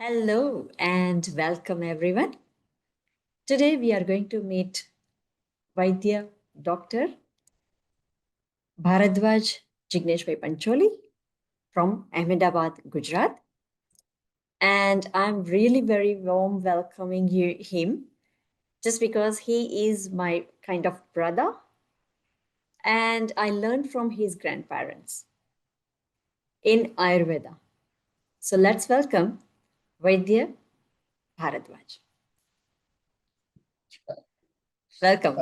Hello and welcome everyone. Today we are going to meet Vaidya Dr. Bharadwaj Jigneshbhai Pancholi from Ahmedabad, Gujarat. And I'm really very warm welcoming him just because he is my kind of brother and I learned from his grandparents in Ayurveda. So let's welcome Vaidya Bharadwaj. Welcome.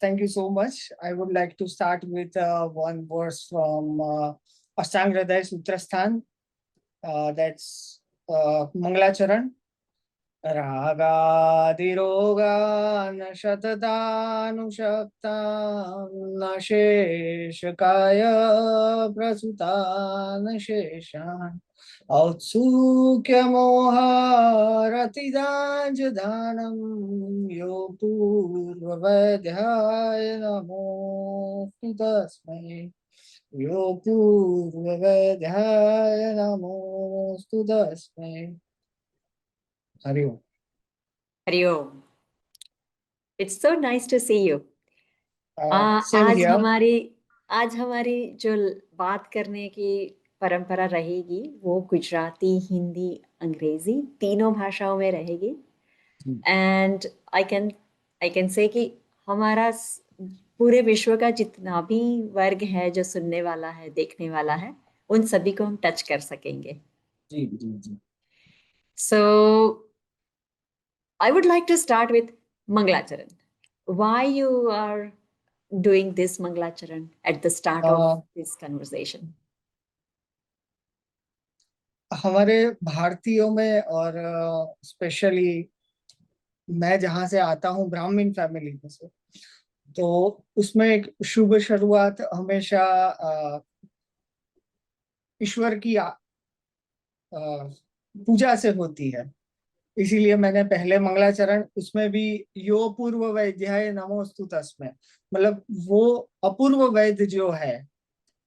Thank you so much. I would like to start with one verse from Ashtang Hriday Sutrasthan. That's Mangalacharan. रागादिरोगान् शतदानुशक्तान् न शेषकाय प्रसुतान् शेषान् औत्सुक्यमोहारतिदाञ्जदानं यो पूर्ववैद्याय नमोऽस्तु तस्मै यो पूर्ववैद्याय नमोऽस्तु तस्मै हरि ओम Hari Om. It's so nice to see you. Same आज here. हमारी जो बात करने की परंपरा रहेगी वो गुजराती, हिंदी, अंग्रेजी तीनों भाषाओं में रहेगी. एंड आई कैन से कि हमारा पूरे विश्व का जितना भी वर्ग है जो सुनने वाला है, देखने वाला है, उन सभी को हम टच कर सकेंगे. जी जी जी. So I would like to start with Mangalacharan. Why you are doing this Mangalacharan at the start of this conversation? हमारे भारतीयों में और स्पेशली मैं जहाँ से आता हूँ ब्राह्मण फैमिली में से, तो उसमें एक शुभ शुरुआत हमेशा ईश्वर की पूजा से होती है. इसीलिए मैंने पहले मंगलाचरण उसमें भी यो पूर्व वैद्याय नमोस्तु तस्मै, मतलब वो अपूर्व वैद्य जो है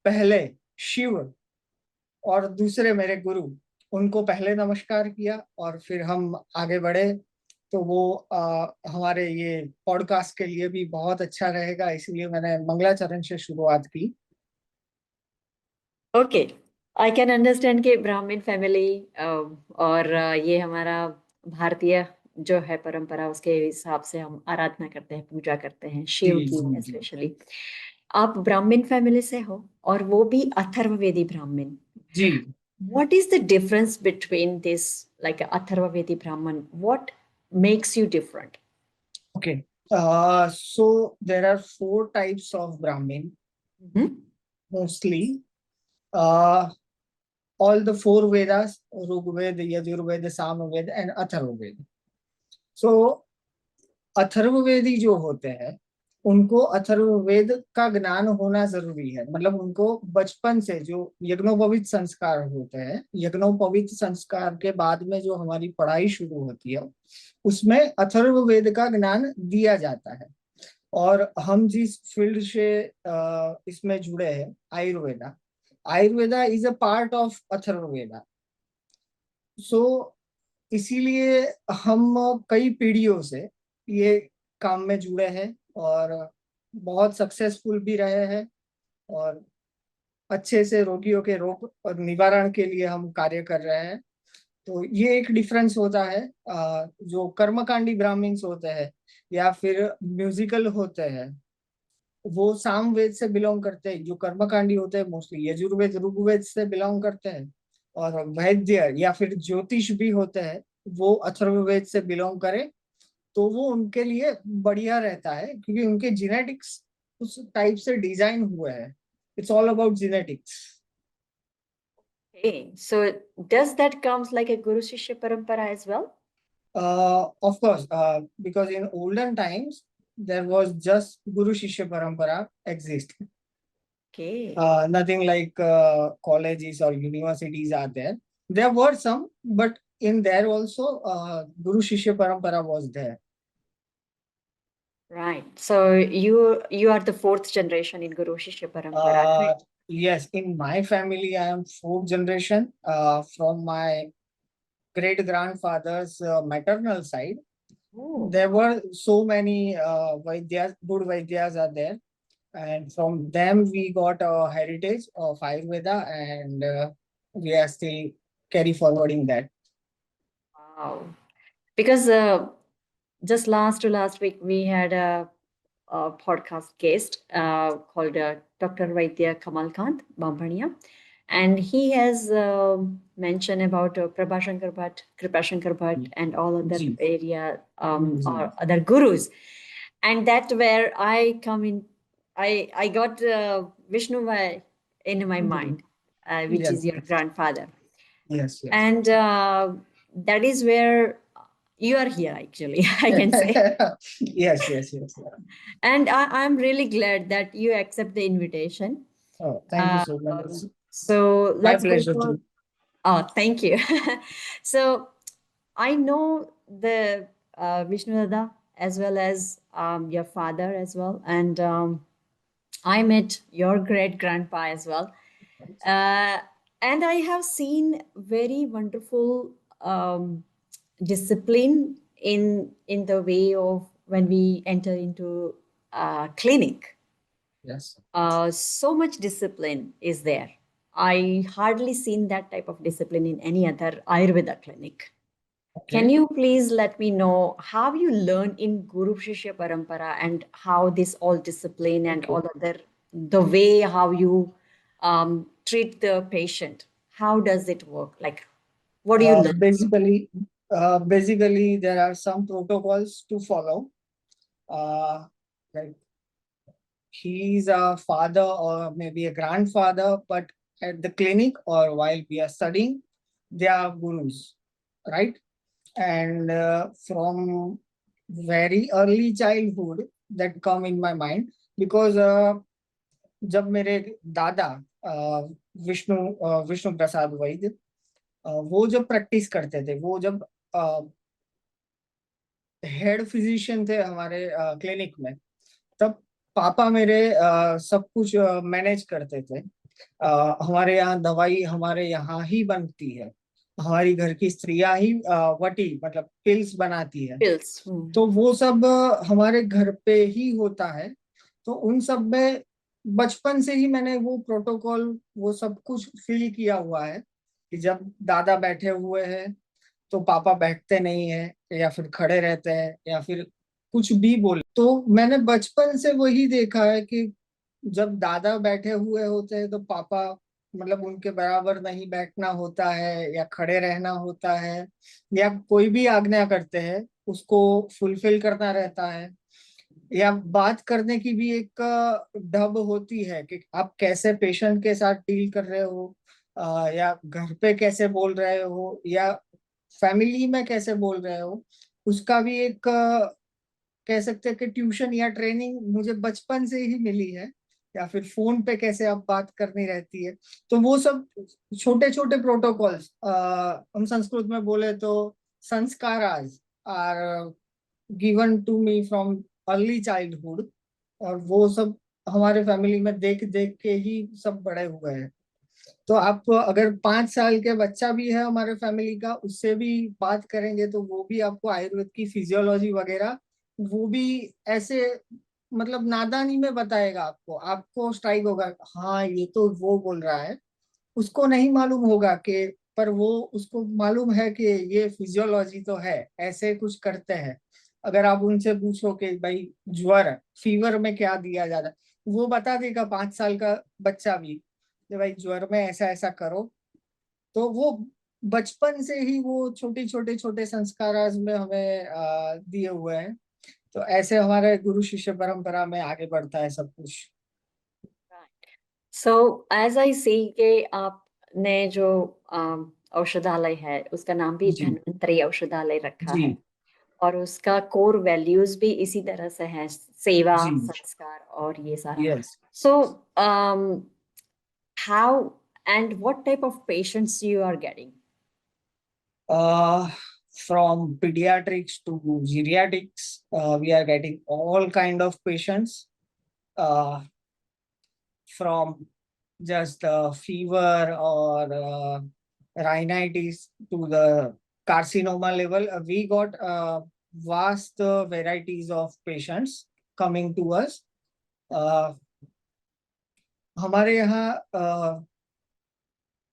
पहले शिव और दूसरे मेरे गुरु, उनको पहले नमस्कार किया और फिर हम आगे बढ़े. तो वो हमारे ये पॉडकास्ट के लिए भी बहुत अच्छा रहेगा, इसलिए मैंने मंगलाचरण से शुरुआत की. ओके, आई कैन अंडरस्टैंड कि ब्राह्मण फैमिली और ये हमारा भारतीय जो है परंपरा, उसके हिसाब से हम आराधना करते हैं, पूजा करते हैं शिव की स्पेशली. आप ब्राह्मण फैमिली से हो और वो भी अथर्ववेदी ब्राह्मण. जी. What is the difference between this, like Atharvavedi Brahman? What makes you different? Okay. So there are 4 types of Brahmin, mostly. All the 4 Vedas, Rigveda, Yajurveda, Samaveda and Atharvaveda. So अथर्ववेदी जो होते हैं उनको अथर्ववेद का ज्ञान होना जरूरी है. मतलब उनको बचपन से जो यज्ञोपवीत संस्कार होते हैं, यज्ञोपवीत संस्कार के बाद में जो हमारी पढ़ाई शुरू होती है उसमें अथर्ववेद का ज्ञान दिया जाता है. और हम जिस फील्ड से इसमें जुड़े हैं, Ayurveda, Ayurveda is a part of Atharvaveda. So इसीलिए हम कई पीढ़ियों से ये काम में जुड़े हैं और बहुत सक्सेसफुल भी रहे हैं और अच्छे से रोगियों के रोग और निवारण के लिए हम कार्य कर रहे हैं. तो ये एक डिफरेंस होता है. जो कर्मकांडी ब्राह्मण्स होते हैं या फिर म्यूजिकल होते हैं वो सामवेद से बिलोंग करते हैं. जो कर्मकांडी होते हैं मोस्टली यजुर्वेद ऋग्वेद से बिलोंग करते हैं. और वैद्य या फिर ज्योतिष भी होते हैं वो अथर्ववेद से बिलोंग करें तो वो उनके लिए बढ़िया रहता है, क्योंकि उनके जेनेटिक्स उस टाइप से डिजाइन हुए हैं. It's all about genetics. Okay, so does that comes like a Guru Shishya Parampara as well? Of course, because in olden times there was just Guru Shishya Parampara exist. Okay. Nothing like colleges or universities are there. There were some, but in there also Guru Shishya Parampara was there. Right. So you are the 4th generation in Guru Shishya Parampara, correct? Yes, in my family I am 4th generation from my great grandfather's maternal side, Oh, there were so many Vaidyas, good Vaidyas are there. And from them, we got a heritage of Ayurveda, and we are still carry forwarding that. wow. Because just last to last week, we had a podcast guest called Dr. Vaidya Kamalkant Bambania. And he has mentioned about Prabhashankar Bhatt, Kripashankar Bhatt, and all other Ji. area Ji. or other gurus. And that's where I come in. I got Vishnu in my mind, which Yes, is your grandfather. yes, yes. And that is where you are here, actually, I can say. Yes, yes, yes. And I'm really glad that you accept the invitation. Oh, thank you so much. So My let's go pleasure for. too. Oh, thank you. So I know the Vishnu Dada as well as your father as well, and I met your great grandpa as well. Uh, and I have seen very wonderful discipline in the way of when we enter into a clinic. Yes. So much discipline is there. I hardly seen that type of discipline in any other Ayurveda clinic. Can Okay. you please let me know how you learn in Guru Shishya Parampara and how this all discipline and Okay. all other the way how you treat the patient? How does it work? Like, what do you learn? Basically, there are some protocols to follow. Like he's a father or maybe a grandfather, but at the clinic or while we are studying, they are gurus, right? And from very early childhood, that come in my mind because जब मेरे दादा विष्णु विष्णु प्रसाद वैद्य वो जब practice करते थे, वो जब head physician थे हमारे क्लिनिक में, तब पापा मेरे सब कुछ मैनेज करते थे। हमारे यहाँ दवाई हमारे यहाँ ही बनती है, हमारी घर की स्त्रियां ही वटी मतलब पिल्स बनाती है, Pills. तो वो सब हमारे घर पे ही होता है। तो उन सब में बचपन से ही मैंने वो प्रोटोकॉल वो सब कुछ फील किया हुआ है कि जब दादा बैठे हुए हैं तो पापा बैठते नहीं है या फिर खड़े रहते हैं या फिर कुछ भी बोले। तो मैंने बचपन से वही देखा है कि जब दादा बैठे हुए होते हैं तो पापा मतलब उनके बराबर नहीं बैठना होता है या खड़े रहना होता है, या कोई भी आज्ञा करते हैं उसको फुलफिल करना रहता है। या बात करने की भी एक ढब होती है कि आप कैसे पेशेंट के साथ डील कर रहे हो, या घर पे कैसे बोल रहे हो या फैमिली में कैसे बोल रहे हो, उसका भी एक कह सकते हैं कि ट्यूशन या ट्रेनिंग मुझे बचपन से ही मिली है। या फिर फोन पे कैसे आप बात करनी रहती है, तो वो सब छोटे छोटे प्रोटोकॉल्स हम संस्कृत में बोले तो sanskar are given to me from early childhood. और वो सब हमारे फैमिली में देख देख के ही सब बड़े हुए हैं। तो आप अगर 5 साल के बच्चा भी है हमारे फैमिली का, उससे भी बात करेंगे तो वो भी आपको आयुर्वेद की फिजियोलॉजी वगैरह वो भी ऐसे मतलब नादानी में बताएगा। आपको आपको स्ट्राइक होगा, हाँ ये तो वो बोल रहा है। उसको नहीं मालूम होगा कि पर वो उसको मालूम है कि ये फिजियोलॉजी तो है, ऐसे कुछ करते हैं। अगर आप उनसे पूछो कि भाई ज्वर फीवर में क्या दिया जाता है, वो बता देगा 5 साल का बच्चा भी कि भाई ज्वर में ऐसा ऐसा करो। तो वो बचपन से ही वो छोटे छोटे छोटे संस्कार आज में हमें दिए हुए हैं। तो ऐसे हमारे गुरु शिष्य परंपरा में आगे बढ़ता है सब कुछ। सो एज आई सी के आपने जो औषधालय है उसका नाम भी जी धन्वंतरी औषधालय रखा जी है और उसका कोर वैल्यूज भी इसी तरह से है, सेवा जी। संस्कार और ये सारा। Yes. So how and what type of patients you are getting? Uh, from pediatrics to geriatrics, we are getting all kind of patients, uh, from just fever or rhinitis to the carcinoma level. We got vast varieties of patients coming to us. हमारे यहाँ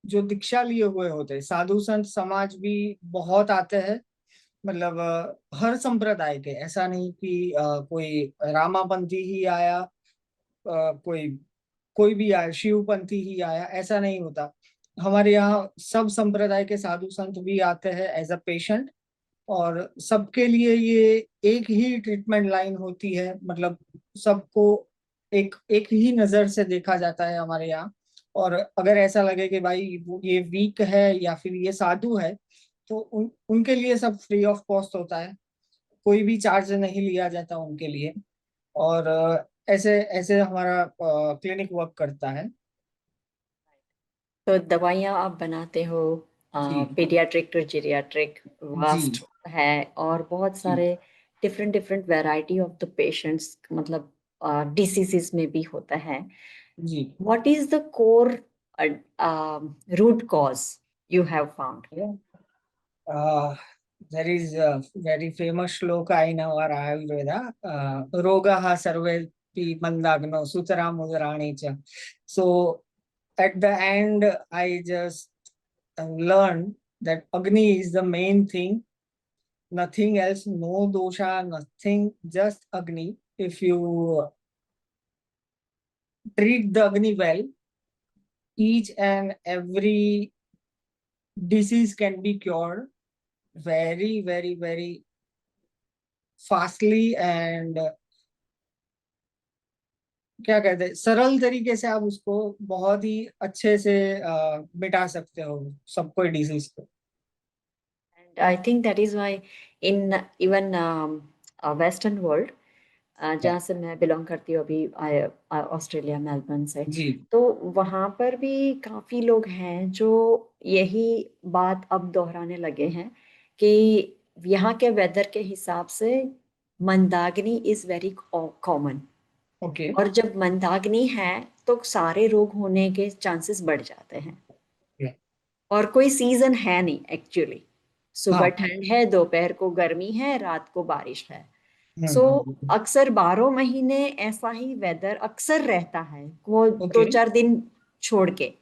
जो दीक्षा लिए हुए होते हैं साधु संत समाज भी बहुत आते हैं, मतलब हर संप्रदाय के, ऐसा नहीं कि कोई रामापंथी ही आया, कोई कोई भी आया, शिवपंथी ही आया, ऐसा नहीं होता। हमारे यहाँ सब संप्रदाय के साधु संत भी आते हैं एज अ पेशेंट, और सबके लिए ये एक ही ट्रीटमेंट लाइन होती है, मतलब सबको एक एक ही नजर से देखा जाता है हमारे यहाँ। और अगर ऐसा लगे कि भाई ये वीक है या फिर ये साधु है, तो उनके लिए सब फ्री ऑफ कॉस्ट होता है, कोई भी चार्ज नहीं लिया जाता उनके लिए। और ऐसे ऐसे हमारा क्लिनिक वर्क करता है। तो दवाइयाँ आप बनाते हो, जी पीडियाट्रिक टू जीरियाट्रिक, जी वास्ट है, और बहुत जी सारे different different variety of the patients, मतलब डिसीजेस में भी होता है। जी। What is the core root cause you have found? There is a very famous shloka in our Ayurveda, Rogaha sarvepi mandagno sutara mudrani cha. So at the end, I just learned that Agni is the main thing, nothing else, no dosha, nothing, just Agni. If you treat the Agni well, each and every disease can be cured very, very, very fastly, and क्या कहते हैं, सरल तरीके से आप उसको बहुत ही अच्छे से मिटा सकते हो सब कोई डिजीज को। And I think that is why in even Western world, जहाँ से मैं बिलोंग करती हूँ अभी, ऑस्ट्रेलिया मेलबर्न से, जी तो वहाँ पर भी काफी लोग हैं जो यही बात अब दोहराने लगे हैं कि यहाँ के वेदर के हिसाब से मंदाग्नि इज वेरी कॉमन, ओके। और जब मंदाग्नि है तो सारे रोग होने के चांसेस बढ़ जाते हैं। और कोई सीजन है नहीं एक्चुअली, सुबह हाँ। ठंड है, दोपहर को गर्मी है, रात को बारिश है। सो हम्म। अक्सर 12 महीने ऐसा ही वेदर अक्सर रहता है, वो दो ओके। चार दिन छोड़ के।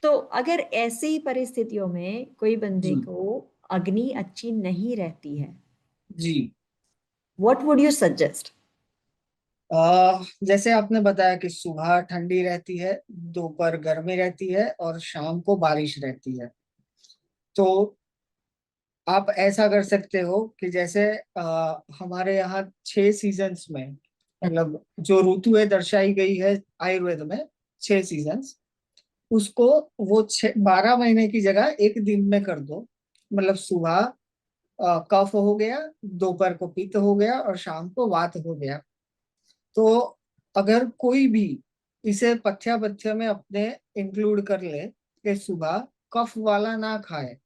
तो अगर ऐसी परिस्थितियों में कोई बंदे जी को अग्नि अच्छी नहीं रहती है, जी। What would you suggest? जैसे आपने बताया कि सुबह ठंडी रहती है, दोपहर गर्मी रहती है, और शाम को बारिश रहती है, तो आप ऐसा कर सकते हो कि जैसे हमारे यहाँ 6 सीजन्स में, मतलब जो ऋतुएं दर्शाई गई है आयुर्वेद में, 6 सीजन्स, उसको वो 12 महीने की जगह एक दिन में कर दो। मतलब सुबह कफ हो गया, दोपहर को पित्त हो गया, और शाम को वात हो गया। तो अगर कोई भी इसे पथ्य पथ्य में अपने इंक्लूड कर ले कि सुबह कफ वाला ना खाए,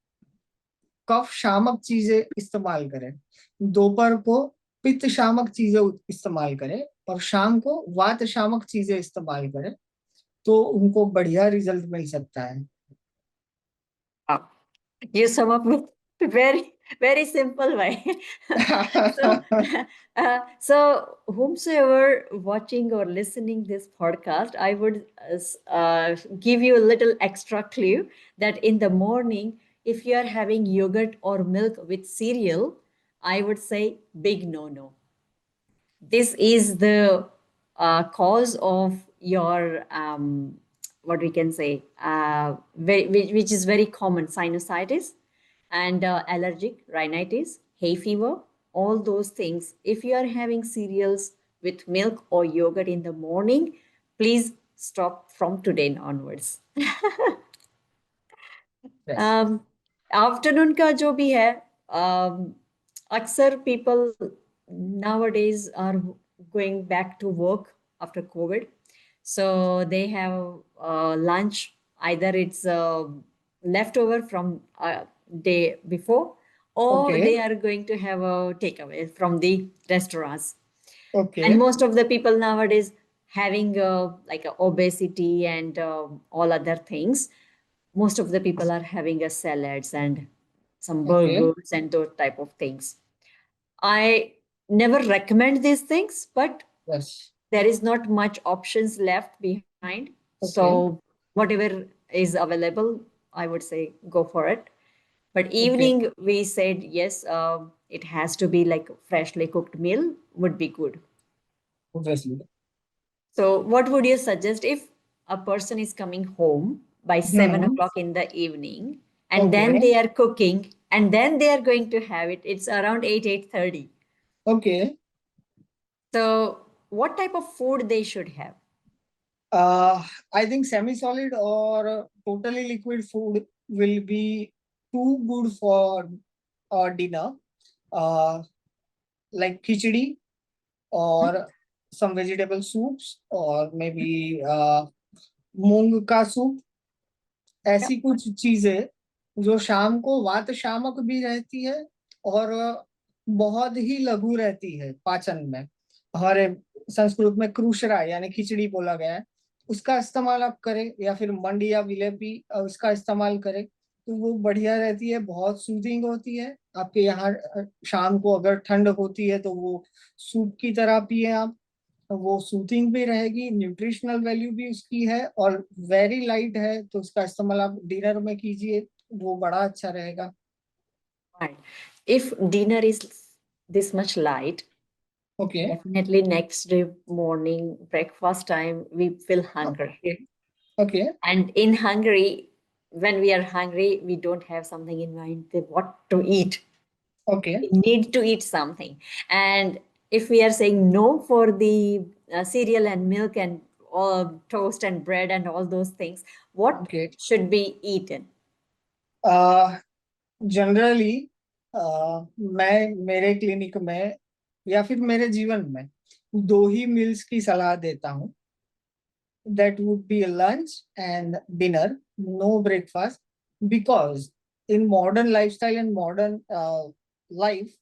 कफ शामक चीजें इस्तेमाल करें, दोपहर को पित्त शामक चीजें इस्तेमाल करें, और शाम को वात शामक चीजें इस्तेमाल करें, तो उनको बढ़िया रिजल्ट मिल सकता है। You sum up with very, very simple way. So, so whomsoever watching or listening this podcast, I would give you a little extra clue that in the morning, if you are having yogurt or milk with cereal, I would say big no. This is the cause of your what we can say, which is very common, sinusitis and allergic rhinitis, hay fever, all those things. If you are having cereals with milk or yogurt in the morning, please stop from today onwards. Yes. Afternoon का जो भी है, अक्सर people nowadays are going back to work after COVID, so they have lunch, either it's leftover from day before, or okay they are going to have a takeaway from the restaurants. Okay. And most of the people nowadays having like obesity and all other things, most of the people are having a salads and some Okay. burgers and those type of things. I never recommend these things, but Yes. there is not much options left behind. Okay. So whatever is available, I would say go for it. But Okay. evening, we said yes, it has to be like freshly cooked meal would be good. Obviously. So what would you suggest if a person is coming home by 7 o'clock in the evening, and then Okay. they are cooking, and then they are going to have it? It's around 8:30. Okay. So what type of food they should have? I think semi-solid or totally liquid food will be too good for dinner. Uh, like khichdi or some vegetable soups or maybe मूंग का soup. ऐसी कुछ चीजें जो शाम को वात शामक भी रहती है और बहुत ही लघु रहती है पाचन में. हमारे संस्कृत में क्रूशरा यानी खिचड़ी बोला गया है, उसका इस्तेमाल आप करें या फिर मंडी या विलेपी उसका इस्तेमाल करें तो वो बढ़िया रहती है, बहुत सूदिंग होती है. आपके यहाँ शाम को अगर ठंड होती है तो वो सूप की तरह पिए आप, वो सूथिंग भी रहेगी, न्यूट्रिशनल वैल्यू भी उसकी है और वेरी लाइट है, तो उसका इस्तेमाल आप डिनर में कीजिए, वो बड़ा अच्छा रहेगा. Right. If dinner is this much light, okay. definitely next day morning, breakfast time, we feel hunger. Okay. And in Hungary, when we are hungry, we don't have something in mind that what to eat. Okay. We need to eat something. And if we are saying no for the cereal and milk and toast and bread and all those things, what okay. should be eaten? Generally मैं मेरे clinic में या फिर मेरे जीवन में दो ही meals की सलाह देता हूँ. That would be a lunch and dinner, no breakfast, because in modern lifestyle and modern life,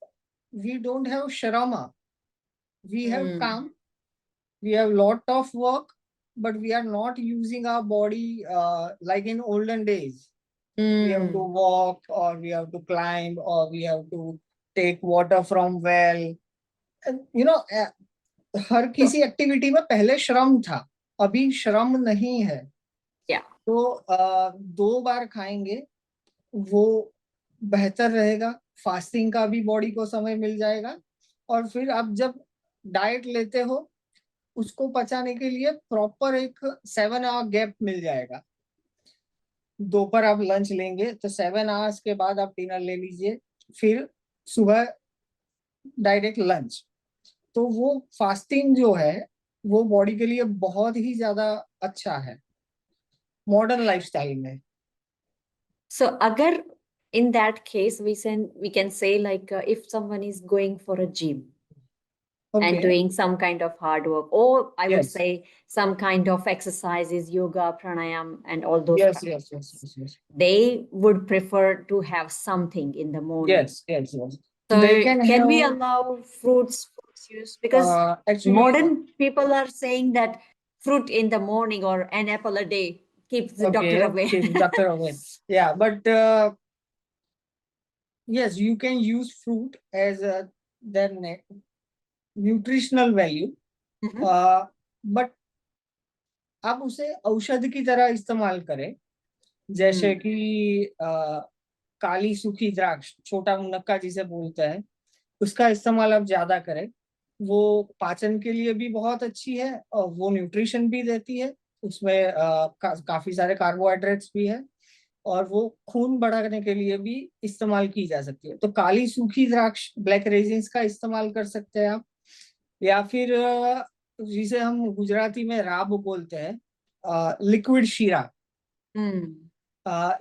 we don't have sharama. We have calm, we have lot of work, but we are not using our body like in olden days. We have to walk or we have to climb or we have to take water from well. And, you know, हर किसी activity में पहले श्रम था, अभी श्रम नहीं है. Yeah. तो 2 बार खाएंगे वो बेहतर रहेगा. फास्टिंग का भी बॉडी को समय मिल जाएगा और फिर आप जब डाइट लेते हो उसको पचाने के लिए प्रॉपर एक 7 आवर गैप मिल जाएगा. दोपहर आप लंच लेंगे तो 7 आवर्स के बाद आप डिनर ले लीजिए, फिर सुबह डायरेक्ट लंच. तो वो फास्टिंग जो है वो बॉडी के लिए बहुत ही ज्यादा अच्छा है मॉडर्न लाइफस्टाइल में. So agar in that case we can say like if someone is going for a gym and doing some kind of hard work, or I would say some kind of exercises, yoga, pranayam, and all those yes. they would prefer to have something in the morning. Yes. So They can we have, allow fruits juice? Because actually modern people are saying that fruit in the morning or an apple a day keeps the doctor away. keeps doctor away. Yeah, but yes, you can use fruit as their nutritional value, but आप उसे औषधि की तरह इस्तेमाल करें. जैसे कि काली सूखी द्राक्ष, छोटा मुनक्का जिसे बोलते हैं, उसका इस्तेमाल आप ज्यादा करें. वो पाचन के लिए भी बहुत अच्छी है और वो न्यूट्रिशन भी देती है. उसमें काफी सारे कार्बोहाइड्रेट्स भी है और वो खून बढ़ाने के लिए भी इस्तेमाल की जा सकती है. तो काली सूखी द्राक्ष, ब्लैक रेजिन्स का इस्तेमाल कर सकते हैं आप. या फिर जिसे हम गुजराती में राब बोलते हैं, लिक्विड शीरा.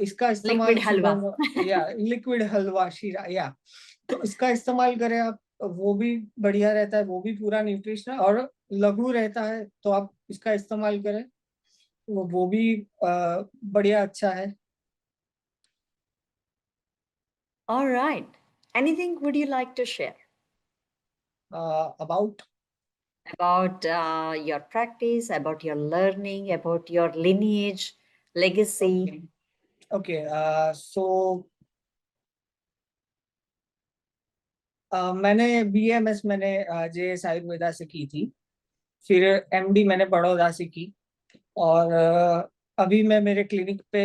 इसका इस्तेमाल लिक्विड हलवा. या लिक्विड हलवा शीरा, या तो इसका इस्तेमाल करें आप, वो भी बढ़िया रहता है, वो भी पूरा न्यूट्रिशन और लघु रहता है, तो आप इसका इस्तेमाल करें, वो भी बढ़िया अच्छा है. All right. Anything would you like to share about your practice, about your learning, about your lineage, legacy? Okay. So मैंने BAMS मैंने JS आयुर्वेदा से की थी। फिर MD मैंने बड़ौदा से की। और अभी मैं मेरे क्लिनिक पे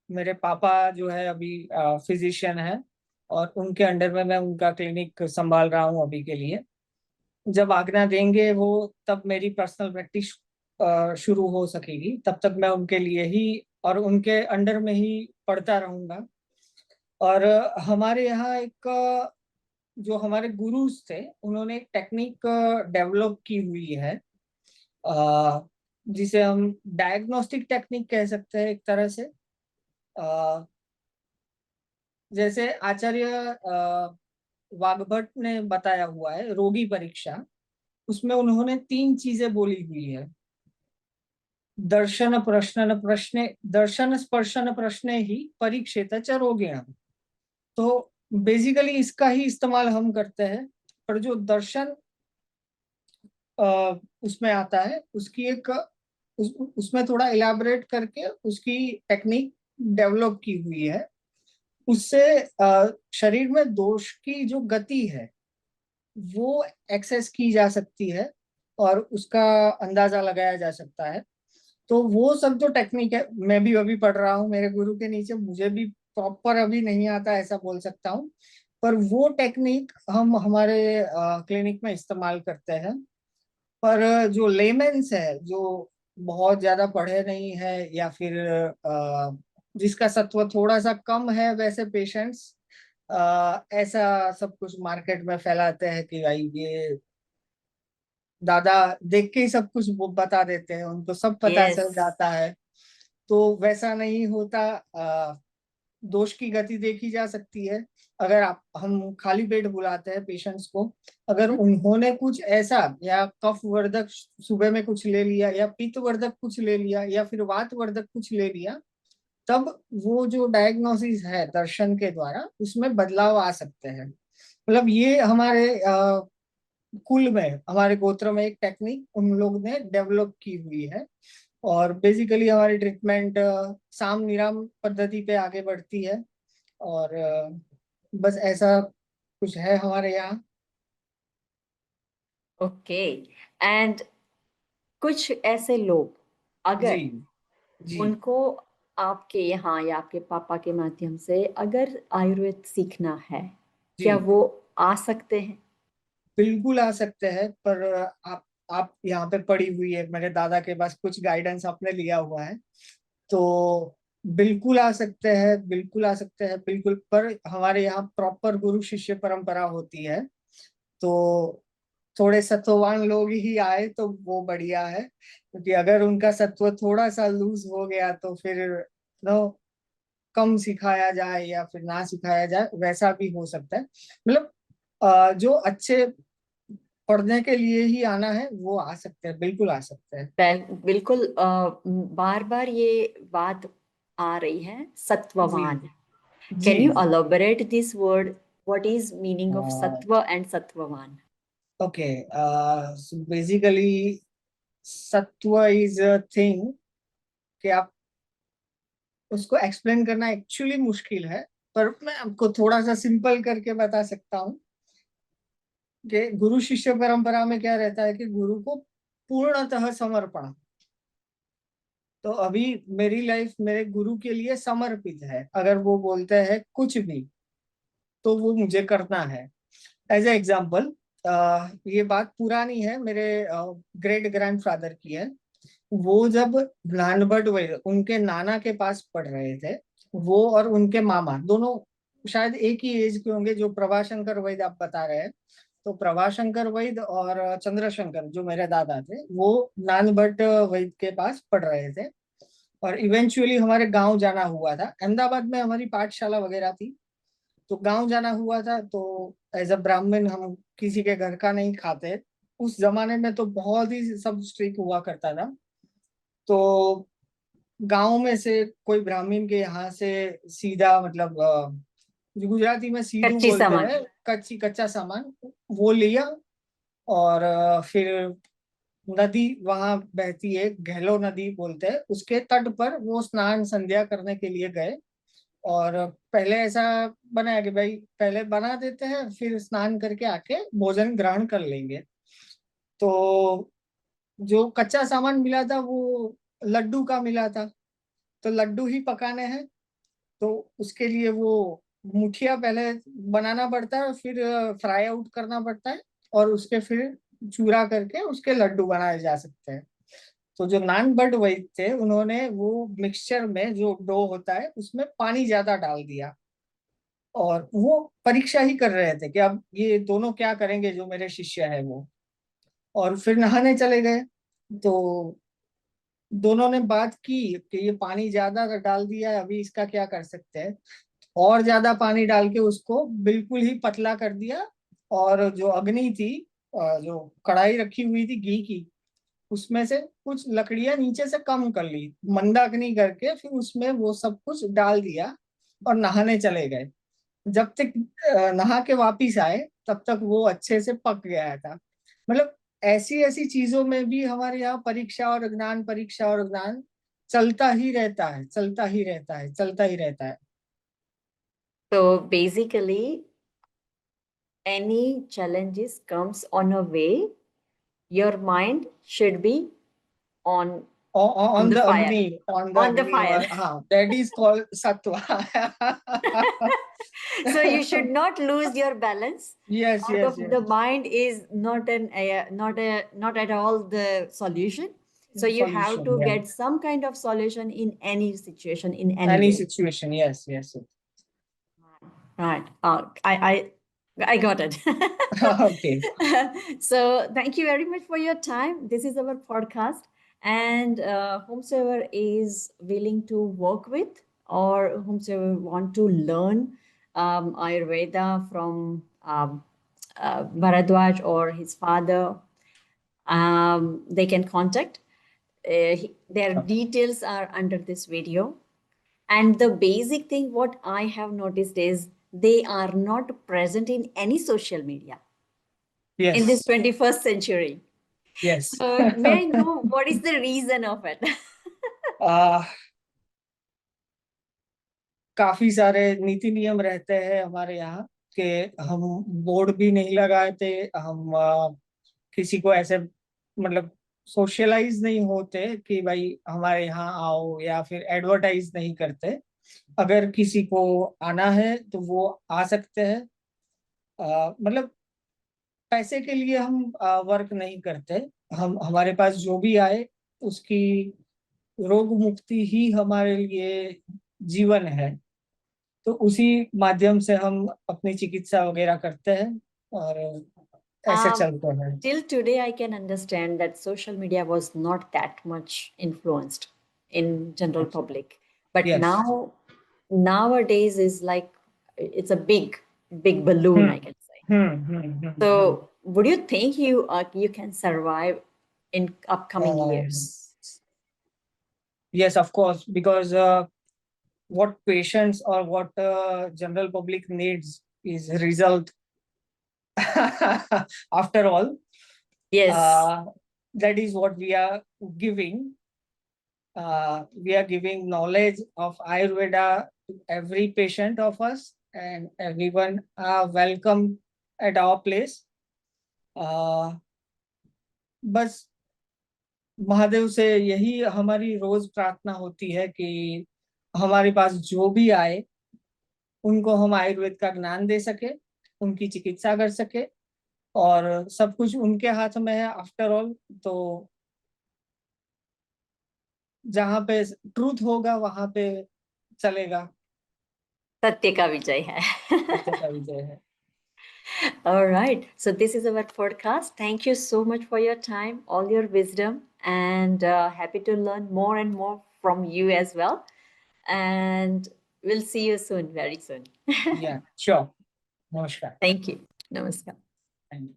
मेरे पापा जो है अभी फिजिशियन है, और उनके अंडर में मैं उनका क्लिनिक संभाल रहा हूँ अभी के लिए। जब आज्ञा देंगे वो, तब मेरी पर्सनल प्रैक्टिस शुरू हो सकेगी। तब तक मैं उनके लिए ही और उनके अंडर में ही पढ़ता रहूंगा। और हमारे यहाँ एक जो हमारे गुरुज थे, उन्होंने एक टेक्निक डेवलप की हुई है, अ, जिसे हम डायग्नोस्टिक टेक्निक कह सकते हैं एक तरह से। अ, जैसे आचार्य वाघभट्ट ने बताया हुआ है रोगी परीक्षा, उसमें उन्होंने 3 चीजें बोली हुई है। दर्शन स्पर्शन प्रश्ने ही परीक्षेत च रोगिण। तो बेसिकली इसका ही इस्तेमाल हम करते हैं। पर जो दर्शन उसमें आता है, उसकी एक उसमें थोड़ा इलाबरेट करके उसकी टेक्निक डेवलप की हुई है। उससे शरीर में दोष की जो गति है वो एक्सेस की जा सकती है, और उसका अंदाजा लगाया जा सकता है। तो वो सब जो टेक्निक है, मैं भी अभी पढ़ रहा हूँ मेरे गुरु के नीचे, मुझे भी प्रॉपर अभी नहीं आता ऐसा बोल सकता हूँ। पर वो टेक्निक हम हमारे क्लिनिक में इस्तेमाल करते हैं। पर जो लेमेंस है, जो बहुत ज्यादा पढ़े नहीं है, या फिर जिसका सत्व थोड़ा सा कम है, वैसे पेशेंट्स ऐसा सब कुछ मार्केट में फैलाते हैं कि भाई ये दादा देख के ही सब कुछ वो बता देते हैं, उनको सब पता चल Yes. जाता है। तो वैसा नहीं होता। दोष की गति देखी जा सकती है। अगर आप हम खाली पेट बुलाते हैं पेशेंट्स को, अगर उन्होंने कुछ ऐसा या कफ वर्धक सुबह में कुछ ले लिया, या पित्त वर्धक कुछ ले लिया, या फिर वात वर्धक कुछ ले लिया, तब वो जो डायग्नोसिस है दर्शन के द्वारा, उसमें बदलाव आ सकते हैं। मतलब ये हमारे कुल में, हमारे गोत्र में एक टेक्निक उन लोग ने डेवलप की हुई है। और बेसिकली हमारी ट्रीटमेंट साम निराम पद्धति पे आगे बढ़ती है। और बस ऐसा कुछ है हमारे यहाँ। ओके। एंड कुछ ऐसे लोग, जी अगर जी उनको आपके यहाँ या आपके पापा के माध्यम से अगर आयुर्वेद सीखना है, क्या जी, वो आ सकते हैं? बिल्कुल आ सकते हैं। पर आप यहाँ पे पड़ी हुई है, मेरे दादा के पास कुछ गाइडेंस आपने लिया हुआ है, तो बिल्कुल आ सकते हैं, बिल्कुल आ सकते हैं, बिल्कुल। पर हमारे यहाँ प्रॉपर गुरु शिष्य परंपरा होती है। तो थोड़े सत्ववान लोग ही आए तो वो बढ़िया है, क्योंकि अगर उनका सत्व थोड़ा सा लूज हो गया तो फिर नो कम सिखाया जाए या फिर ना सिखाया जाए, वैसा भी हो सकता है। मतलब जो अच्छे पढ़ने के लिए ही आना है वो आ सकते हैं, बिल्कुल आ सकते हैं। बिल्कुल। बार बार ये बात आ रही है, जी सत्ववान। जी। Can you elaborate this word? What is meaning of uh, sattva and sattvavan? Okay, so basically सत्व इज अ थिंग कि आप उसको एक्सप्लेन करना एक्चुअली मुश्किल है। पर मैं आपको थोड़ा सा सिंपल करके बता सकता हूँ कि गुरु शिष्य परंपरा में क्या रहता है कि गुरु को पूर्णतः समर्पण। तो अभी मेरी लाइफ मेरे गुरु के लिए समर्पित है। अगर वो बोलते हैं कुछ भी, तो वो मुझे करना है। एज ए एग्जाम्पल, ये बात पुरानी है, मेरे ग्रेट ग्रैंडफादर की है। वो जब ज्ञानबट वैद्य उनके नाना के पास पढ़ रहे थे, वो और उनके मामा दोनों शायद एक ही एज के होंगे, जो प्रभाशंकर वैद्य आप बता रहे हैं। तो प्रभाशंकर वैद्य और चंद्रशंकर जो मेरे दादा थे, वो ज्ञानबट वैद्य के पास पढ़ रहे थे। और इवेंचुअली हमारे गांव जाना हुआ था, अहमदाबाद में हमारी पाठशाला वगैरह थी। तो गांव जाना हुआ था, तो एज अ ब्राह्मण हम किसी के घर का नहीं खाते। उस जमाने में तो बहुत ही सब स्ट्रिक्ट हुआ करता था। तो गांव में से कोई ब्राह्मण के यहाँ से सीधा, मतलब जो गुजराती में सीधू कच्ची बोलते सामान। हैं, कच्चा सामान वो लिया। और फिर नदी वहां बहती है, गहलो नदी बोलते हैं, उसके तट पर वो स्नान संध्या करने के लिए गए। और पहले ऐसा बनाया कि भाई पहले बना देते हैं, फिर स्नान करके आके भोजन ग्रहण कर लेंगे। तो जो कच्चा सामान मिला था वो लड्डू का मिला था, तो लड्डू ही पकाने हैं। तो उसके लिए वो मुठिया पहले बनाना पड़ता है, फिर फ्राई आउट करना पड़ता है, और उसके फिर चूरा करके उसके लड्डू बनाए जा सकते हैं। तो जो नान बट वैद थे, उन्होंने वो मिक्सचर में जो डो होता है उसमें पानी ज्यादा डाल दिया, और वो परीक्षा ही कर रहे थे कि अब ये दोनों क्या करेंगे जो मेरे शिष्य है वो। और फिर नहाने चले गए। तो दोनों ने बात की कि ये पानी ज्यादा डाल दिया है, अभी इसका क्या कर सकते हैं। और ज्यादा पानी डाल के उसको बिल्कुल ही पतला कर दिया। और जो अग्नि थी, जो कढ़ाई रखी हुई थी घी की, उसमें से कुछ लकड़ियां नीचे से कम कर ली, मंदाग्नि करके फिर उसमें वो सब कुछ डाल दिया, और नहाने चले गए। जब तक नहा के वापिस आए तब तक वो अच्छे से पक गया था। मतलब ऐसी ऐसी चीजों में भी हमारे यहाँ परीक्षा और ज्ञान, परीक्षा और ज्ञान चलता ही रहता है, चलता ही रहता है, चलता ही रहता है। So basically, any challenges comes on a way, your mind should be on On the the fire, Agni, on the on the Agni, fire. that is called Sattva. So you should not lose your balance. Yes, Or yes, the yes. mind is not at all the solution. So you have Solution, to yeah. get some kind of solution in any situation, in any Any way. situation, yes, yes. Right. I got it. Okay. So thank you very much for your time. This is our podcast, and whomsoever is willing to work with, or whomsoever want to learn Ayurveda from Bharadwaj or his father, they can contact. Their details are under this video. And the basic thing what I have noticed is they are not present in any social media in this Yes, 21st century. yes. So may I know what is the reason of it? uh, काफी सारे नीति नियम रहते हैं हमारे यहाँ कि हम बोर्ड भी नहीं लगाते, हम किसी को ऐसे मतलब सोशलाइज नहीं होते कि भाई हमारे यहाँ आओ, या फिर एडवर्टाइज नहीं करते। अगर किसी को आना है तो वो आ सकते हैं। मतलब पैसे के लिए हम वर्क नहीं करते। हम हमारे पास जो भी आए उसकी रोग मुक्ति ही हमारे लिए जीवन है। तो उसी माध्यम से हम अपनी चिकित्सा वगैरह करते हैं, और ऐसे um, चलते हैं। till today, I can understand that social media was not that much influenced in general public, but yes. nowadays is like it's a big balloon, I hmm, can say. Hmm. So, would you think you can survive in upcoming years? Yes, of course, because what patients or what general public needs is result. After all, Yes. uh, that is what we are giving. We are giving knowledge of Ayurveda to every patient of us, and everyone are welcome at our place. बस महादेव से यही हमारी रोज प्रार्थना होती है कि हमारे पास जो भी आए उनको हम आयुर्वेद का ज्ञान दे सके, उनकी चिकित्सा कर सके, और सब कुछ उनके हाथ में है आफ्टर ऑल। तो जहाँ पे ट्रूथ होगा वहां पे चलेगा। सत्य का विजय है. सत्य का विजय है। All right. So this is our podcast. Thank you so much for your time, all your wisdom, and happy to learn more and more from you as well. And we'll see you soon, very soon. या sure. नमस्कार। Thank you. Namaskar. Thank you.